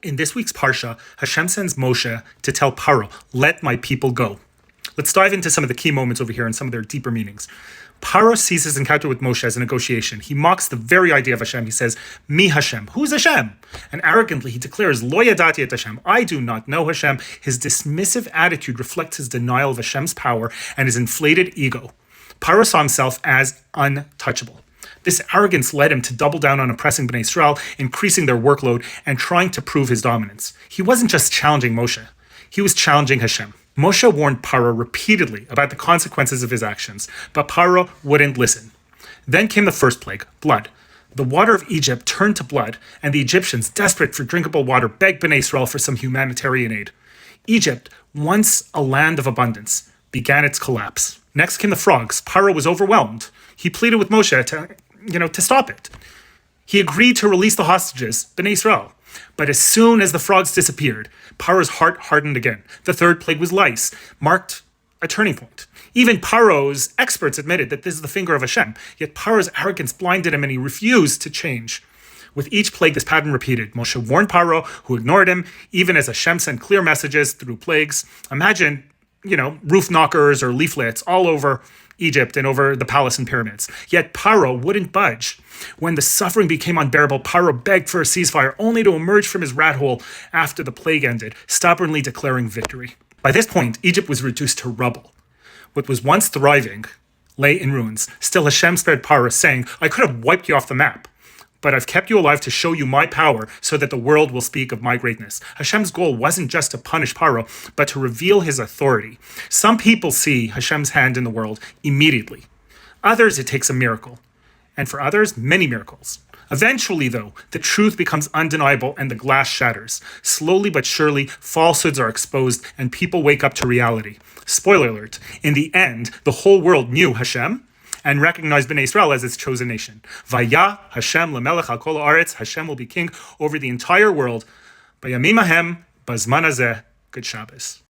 In this week's Parsha, Hashem sends Moshe to tell Paro, let my people go. Let's dive into some of the key moments over here and some of their deeper meanings. Paro sees his encounter with Moshe as a negotiation. He mocks the very idea of Hashem. He says, Mi Hashem. Who's Hashem? And arrogantly he declares, Lo yadati et Hashem. I do not know Hashem. His dismissive attitude reflects his denial of Hashem's power and his inflated ego. Paro saw himself as untouchable. This arrogance led him to double down on oppressing Bnei Israel, increasing their workload, and trying to prove his dominance. He wasn't just challenging Moshe. He was challenging Hashem. Moshe warned Paro repeatedly about the consequences of his actions, but Paro wouldn't listen. Then came the first plague, blood. The water of Egypt turned to blood, and the Egyptians, desperate for drinkable water, begged Bnei Israel for some humanitarian aid. Egypt, once a land of abundance, began its collapse. Next came the frogs. Paro was overwhelmed. He pleaded with Moshe to stop it. He agreed to release the hostages, Bnei Israel. But as soon as the frogs disappeared, Paro's heart hardened again. The third plague was lice, marked a turning point. Even Paro's experts admitted that this is the finger of Hashem, yet Paro's arrogance blinded him and he refused to change. With each plague, this pattern repeated. Moshe warned Paro, who ignored him, even as Hashem sent clear messages through plagues. Imagine, roof knockers or leaflets all over Egypt and over the palace and pyramids. Yet Paro wouldn't budge. When the suffering became unbearable, Paro begged for a ceasefire, only to emerge from his rat hole after the plague ended, stubbornly declaring victory. By this point, Egypt was reduced to rubble. What was once thriving lay in ruins. Still, Hashem spared Paro, saying, I could have wiped you off the map, but I've kept you alive to show you my power so that the world will speak of my greatness. Hashem's goal wasn't just to punish Paro, but to reveal his authority. Some people see Hashem's hand in the world immediately. Others, it takes a miracle. And for others, many miracles. Eventually, though, the truth becomes undeniable and the glass shatters. Slowly but surely, falsehoods are exposed and people wake up to reality. Spoiler alert, in the end, the whole world knew Hashem and recognized Bnei Israel as its chosen nation. Vaya Hashem lemelech al kol haaretz. Hashem will be king over the entire world. Bayamim ahem, bazman hazeh. Good Shabbos.